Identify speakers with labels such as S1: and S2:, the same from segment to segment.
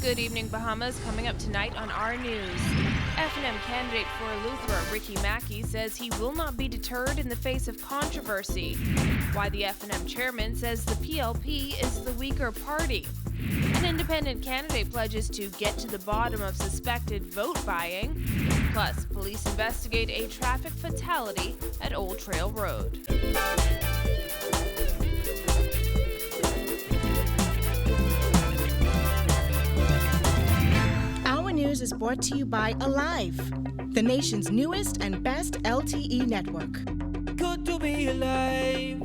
S1: Good evening, Bahamas. Coming up tonight on our news. F&M candidate for Eleuthera, Ricky Mackey, says he will not be deterred in the face of controversy. Why the F&M chairman says the PLP is the weaker party. An independent candidate pledges to get to the bottom of suspected vote buying. Plus, police investigate a traffic fatality at Old Trail Road.
S2: News is brought to you by Alive, the nation's newest and best LTE network.
S3: Good to be alive.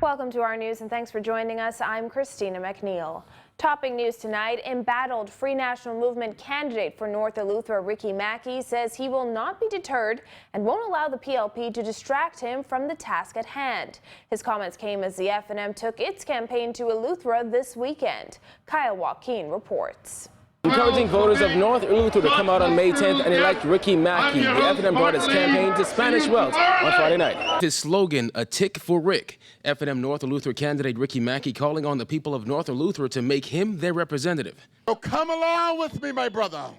S1: Welcome to our news and thanks for joining us. I'm Christina McNeil. Topping news tonight, embattled Free National Movement candidate for North Eleuthera, Ricky Mackey, says he will not be deterred and won't allow the PLP to distract him from the task at hand. His comments came as the F&M took its campaign to Eleuthera this weekend. Kyle Joaquin reports.
S4: Encouraging voters of North Eleuthera to come out on May 10th and elect Ricky Mackey. The F&M brought his campaign to Spanish Wells on Friday night. His slogan, "A Tick for Rick." F&M North Eleuthera candidate Ricky Mackey calling on the people of North Eleuthera to make him their representative.
S5: So come along with me, my brother.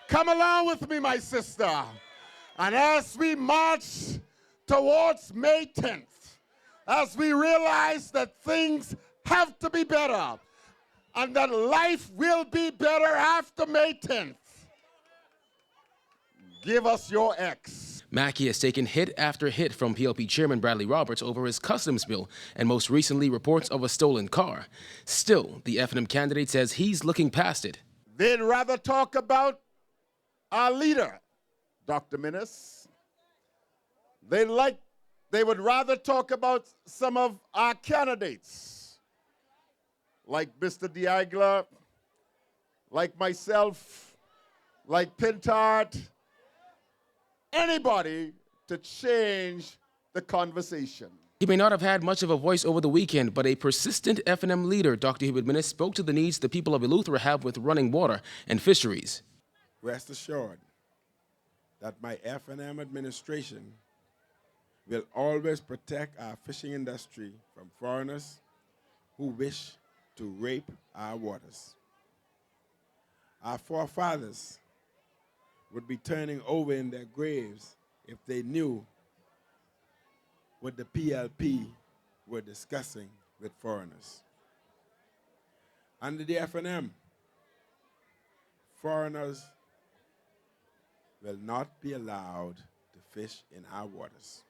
S5: Come along with me, my sister. And as we march towards May 10th, as we realize that things have to be better, and that life will be better after May 10th. Give us your X.
S4: Mackey has taken hit after hit from PLP Chairman Bradley Roberts over his customs bill and most recently reports of a stolen car. Still, the F&M candidate says he's looking past it.
S5: They'd rather talk about our leader, Dr. Minnis. They would rather talk about some of our candidates, like Mr. Diagla, like myself, like Pintard, anybody to change the conversation.
S4: He may not have had much of a voice over the weekend, but a persistent F&M leader, Dr. Hubert Minnis, spoke to the needs the people of Eleuthera have with running water and fisheries.
S6: Rest assured that my F&M administration will always protect our fishing industry from foreigners who wish to rape our waters. Our forefathers would be turning over in their graves if they knew what the PLP were discussing with foreigners. Under the F&M, foreigners will not be allowed to fish in our waters,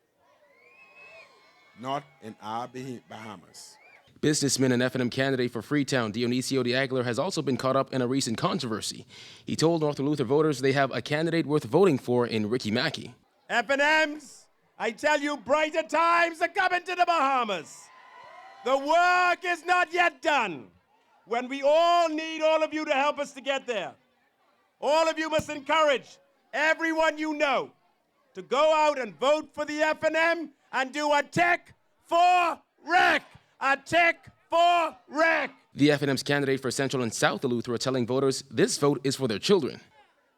S6: not in our Bahamas.
S4: Businessman and F&M candidate for Freetown, Dionisio Diagler, has also been caught up in a recent controversy. He told North Eleuthera voters they have a candidate worth voting for in Ricky Mackey.
S3: F&Ms, I tell you, brighter times are coming to the Bahamas. The work is not yet done. When we all need all of you to help us to get there. All of you must encourage everyone you know to go out and vote for the F&M and do a tick for Rick. A tick for Rick.
S4: The F&M's candidate for Central and South Eleuthera telling voters this vote is for their children.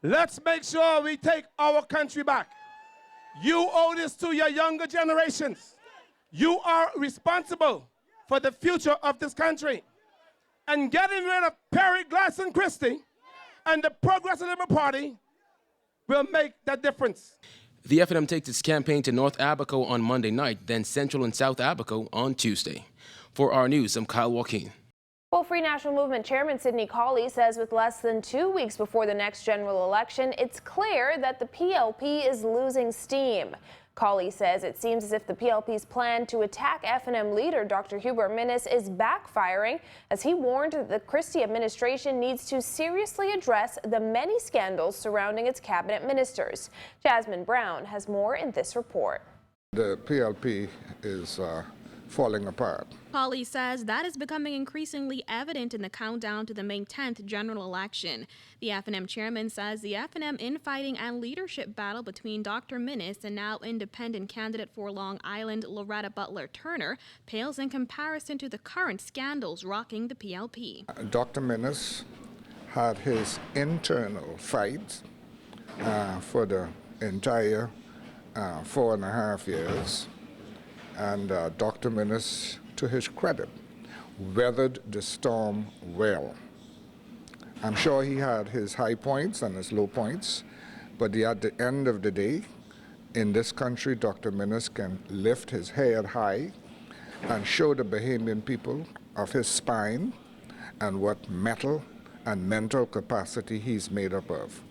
S7: Let's make sure we take our country back. You owe this to your younger generations. You are responsible for the future of this country. And getting rid of Perry, Glass, and Christie and the Progressive Liberal Party will make that difference.
S4: The F&M takes its campaign to North Abaco on Monday night, then Central and South Abaco on Tuesday. For our news, I'm Kyle Joaquin.
S1: Well, Free National Movement Chairman Sidney Cawley says with less than 2 weeks before the next general election, it's clear that the PLP is losing steam. Cawley says it seems as if the PLP's plan to attack F&M leader Dr. Hubert Minnis is backfiring, as he warned that the Christie administration needs to seriously address the many scandals surrounding its cabinet ministers. Jasmine Brown has more in this report.
S8: The PLP is falling apart.
S9: Cawley says that is becoming increasingly evident in the countdown to the May 10th general election. The F&M chairman says the F&M infighting and leadership battle between Dr. Minnis and now independent candidate for Long Island Loretta Butler Turner pales in comparison to the current scandals rocking the PLP.
S8: Dr. Minnis had his internal fight for the entire 4.5 years. And Dr. Minnis, to his credit, weathered the storm well. I'm sure he had his high points and his low points, but at the end of the day, in this country, Dr. Minnis can lift his head high and show the Bahamian people of his spine and what mettle and mental capacity he's made up of.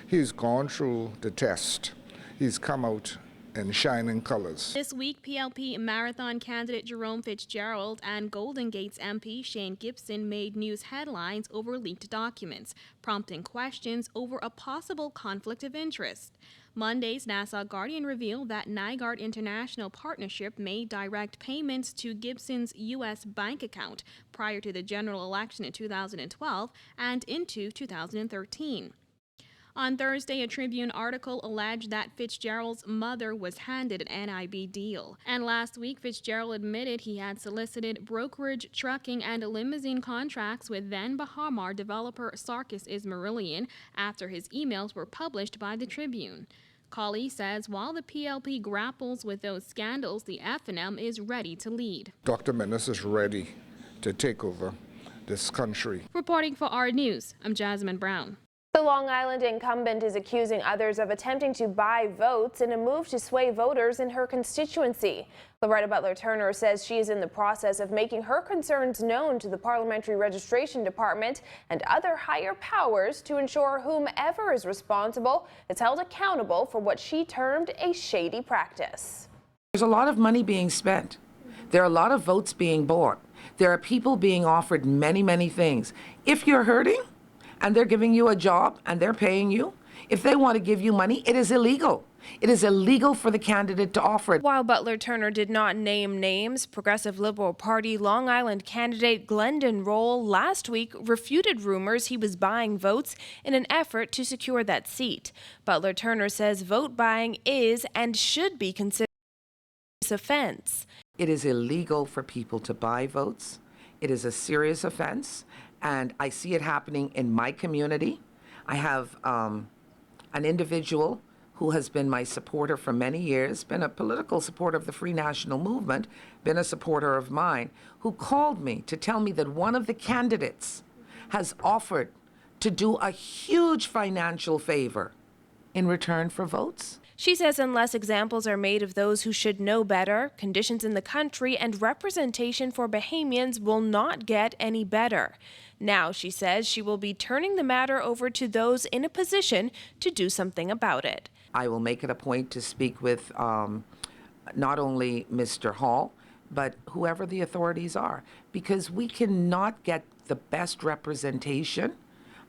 S8: He's gone through the test. He's come out in shining colors.
S9: This week, PLP marathon candidate Jerome Fitzgerald and Golden Gates MP Shane Gibson made news headlines over leaked documents, prompting questions over a possible conflict of interest. Monday's Nassau Guardian revealed that Nygaard International Partnership made direct payments to Gibson's U.S. bank account prior to the general election in 2012 and into 2013. On Thursday, a Tribune article alleged that Fitzgerald's mother was handed an NIB deal. And last week, Fitzgerald admitted he had solicited brokerage, trucking, and limousine contracts with then Bahamar developer Sarkis Ismailian after his emails were published by the Tribune. Colley says while the PLP grapples with those scandals, the FNM is ready to lead.
S8: Dr. Minnis is ready to take over this country.
S9: Reporting for R News, I'm Jasmine Brown.
S1: The Long Island incumbent is accusing others of attempting to buy votes in a move to sway voters in her constituency. Loretta Butler Turner says she is in the process of making her concerns known to the Parliamentary Registration Department and other higher powers to ensure whomever is responsible is held accountable for what she termed a shady practice.
S10: There's a lot of money being spent. There are a lot of votes being bought. There are people being offered many, many things. If you're hurting, and they're giving you a job and they're paying you, if they want to give you money, it is illegal. It is illegal for the candidate to offer it.
S1: While Butler Turner did not name names, Progressive Liberal Party Long Island candidate Glendon Roll last week refuted rumors he was buying votes in an effort to secure that seat. Butler Turner says vote buying is and should be considered an offense.
S10: It is illegal for people to buy votes. It is a serious offense. And I see it happening in my community. I have an individual who has been my supporter for many years, been a political supporter of the Free National Movement, been a supporter of mine, who called me to tell me that one of the candidates has offered to do a huge financial favor in return for votes.
S1: She says unless examples are made of those who should know better, conditions in the country and representation for Bahamians will not get any better. Now, she says she will be turning the matter over to those in a position to do something about it.
S10: I will make it a point to speak with not only Mr. Hall, but whoever the authorities are, because we cannot get the best representation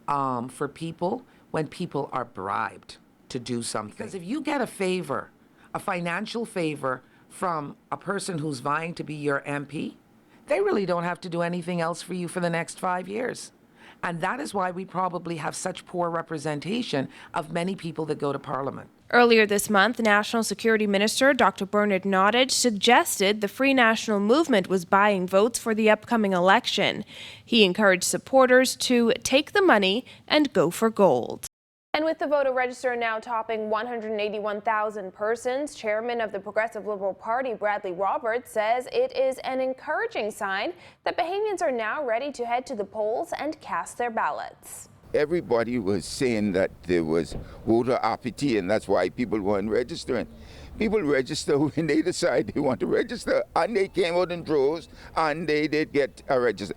S10: for people when people are bribed to do something. Because if you get a favor, a financial favor from a person who's vying to be your MP, they really don't have to do anything else for you for the next 5 years. And that is why we probably have such poor representation of many people that go to Parliament.
S1: Earlier this month, National Security Minister Dr. Bernard Nottage suggested the Free National Movement was buying votes for the upcoming election. He encouraged supporters to take the money and go for gold. And with the voter register now topping 181,000 persons, Chairman of the Progressive Liberal Party, Bradley Roberts, says it is an encouraging sign that Bahamians are now ready to head to the polls and cast their ballots.
S11: Everybody was saying that there was voter apathy, and that's why people weren't registering. People register when they decide they want to register, and they came out in droves, and they did get a register.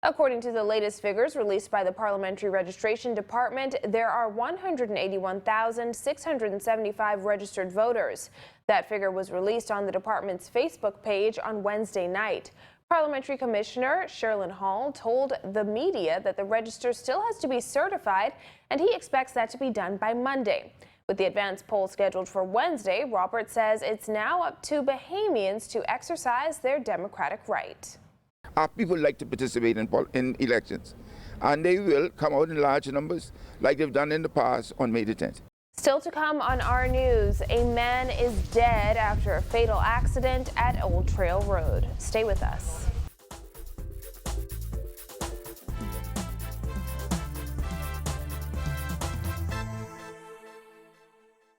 S1: According to the latest figures released by the Parliamentary Registration Department, there are 181,675 registered voters. That figure was released on the department's Facebook page on Wednesday night. Parliamentary Commissioner Sherlyn Hall told the media that the register still has to be certified, and he expects that to be done by Monday. With the advance poll scheduled for Wednesday, Roberts says it's now up to Bahamians to exercise their democratic right.
S11: Our people like to participate in elections, and they will come out in large numbers like they've done in the past on May the 10th.
S1: Still to come on our news, a man is dead after a fatal accident at Old Trail Road. Stay with us.